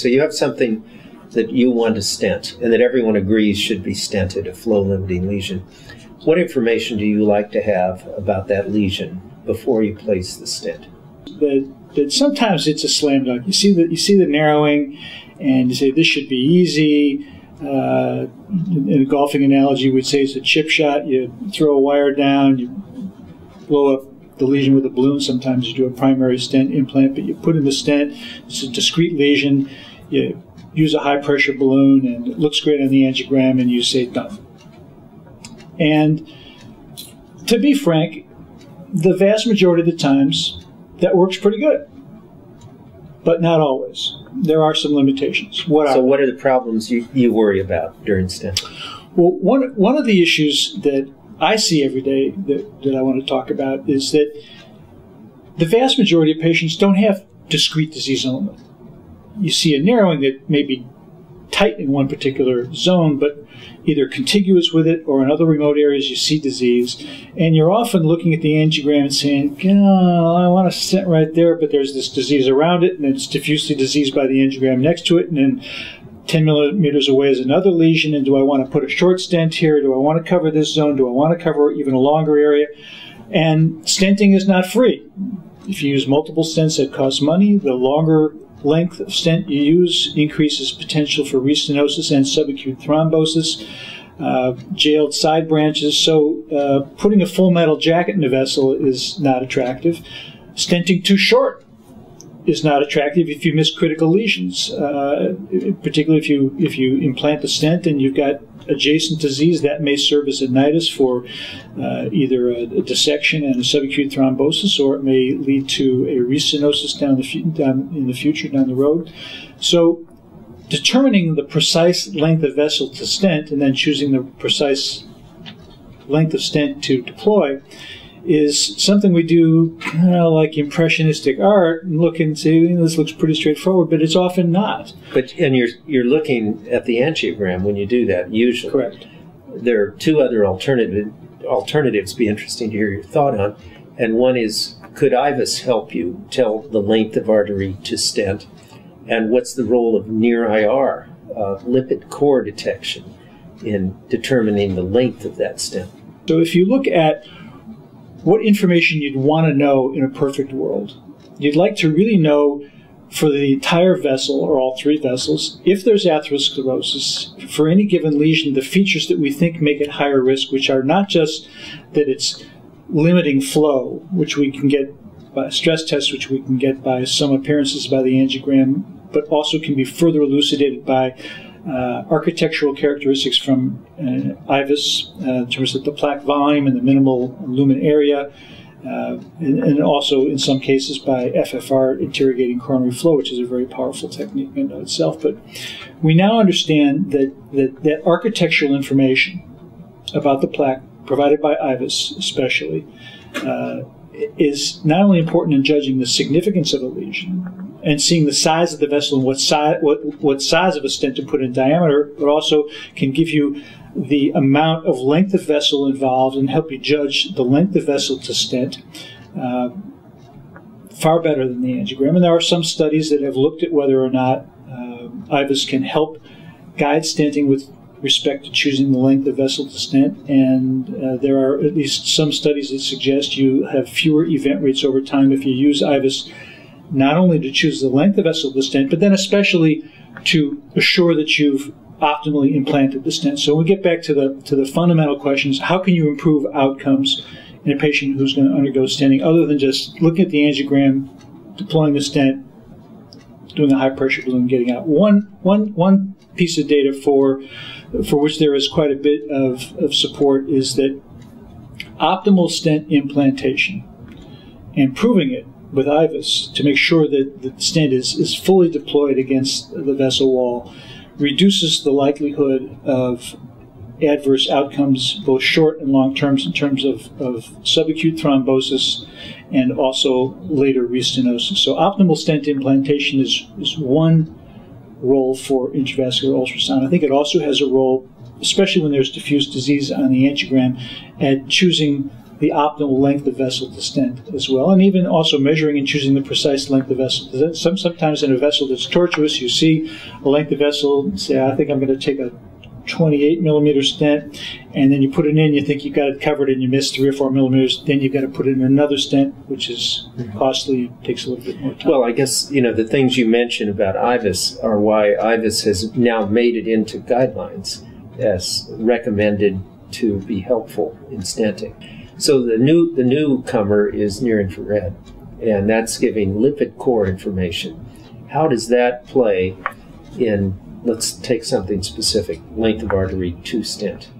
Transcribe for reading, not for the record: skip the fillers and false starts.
So you have something that you want to stent and that everyone agrees should be stented, a flow-limiting lesion. What information do you like to have about that lesion before you place the stent? That sometimes it's a slam dunk. You see the narrowing, and you say this should be easy. In a golfing analogy, we'd say it's a chip shot. You throw a wire down, you blow up the lesion with a balloon. Sometimes you do a primary stent implant, but you put in the stent. It's a discrete lesion. You use a high-pressure balloon, and it looks great on the angiogram, and you say done. And to be frank, the vast majority of the times, that works pretty good, but not always. There are some limitations. What are the problems you worry about during stenting? Well, one of the issues that I see every day that I want to talk about is that the vast majority of patients don't have discrete disease element. You see a narrowing that may be tight in one particular zone, but either contiguous with it or in other remote areas you see disease. And you're often looking at the angiogram and saying, oh, I want to stent right there, but there's this disease around it, and it's diffusely diseased by the angiogram next to it, and then 10 millimeters away is another lesion, and do I want to put a short stent here? Do I want to cover this zone? Do I want to cover even a longer area? And stenting is not free. If you use multiple stents, that costs money. The longer length of stent you use increases potential for restenosis and subacute thrombosis, jailed side branches. So putting a full metal jacket in the vessel is not attractive. Stenting too short is not attractive if you miss critical lesions, particularly if you implant the stent and you've got adjacent disease that may serve as a nidus for either a dissection and a subacute thrombosis, or it may lead to a restenosis down in the future, down the road. So determining the precise length of vessel to stent and then choosing the precise length of stent to deploy is something we do like impressionistic art, and look and say, this looks pretty straightforward, but it's often not. And you're looking at the angiogram when you do that, usually. Correct. There are two other alternatives be interesting to hear your thought on, and one is, could IVUS help you tell the length of artery to stent, and what's the role of NIR-IR, lipid core detection, in determining the length of that stent? So if you look at what information you'd want to know in a perfect world, you'd like to really know for the entire vessel, or all three vessels, if there's atherosclerosis, for any given lesion, the features that we think make it higher risk, which are not just that it's limiting flow, which we can get by stress tests, which we can get by some appearances by the angiogram, but also can be further elucidated by architectural characteristics from IVUS in terms of the plaque volume and the minimal lumen area, and also in some cases by FFR, interrogating coronary flow, which is a very powerful technique in and of itself. But we now understand that architectural information about the plaque, provided by IVUS especially, is not only important in judging the significance of a lesion and seeing the size of the vessel and what size of a stent to put in diameter, but also can give you the amount of length of vessel involved and help you judge the length of vessel to stent far better than the angiogram. And there are some studies that have looked at whether or not IVUS can help guide stenting with respect to choosing the length of vessel to stent, and there are at least some studies that suggest you have fewer event rates over time if you use IVUS not only to choose the length of vessel to stent, but then especially to assure that you've optimally implanted the stent. So we get back to the fundamental questions: how can you improve outcomes in a patient who's going to undergo stenting, other than just looking at the angiogram, deploying the stent, doing a high pressure balloon, getting out? One piece of data for which there is quite a bit of support is that optimal stent implantation and proving it with IVUS to make sure that the stent is fully deployed against the vessel wall reduces the likelihood of adverse outcomes, both short and long terms, in terms of subacute thrombosis and also later restenosis. So optimal stent implantation is one role for intravascular ultrasound. I think it also has a role, especially when there's diffuse disease on the angiogram, at choosing the optimal length of vessel to stent as well, and even also measuring and choosing the precise length of vessel. Sometimes in a vessel that's tortuous, you see a length of vessel, say, I think I'm going to take a 28 millimeter stent, and then you put it in, you think you've got it covered, and you miss 3 or 4 millimeters, then you've got to put in another stent, which is costly and takes a little bit more time. Well, I guess, you know, the things you mentioned about IVUS are why IVUS has now made it into guidelines as recommended to be helpful in stenting. So the newcomer is near-infrared, and that's giving lipid core information. How does that play in, let's take something specific, length of artery to stent?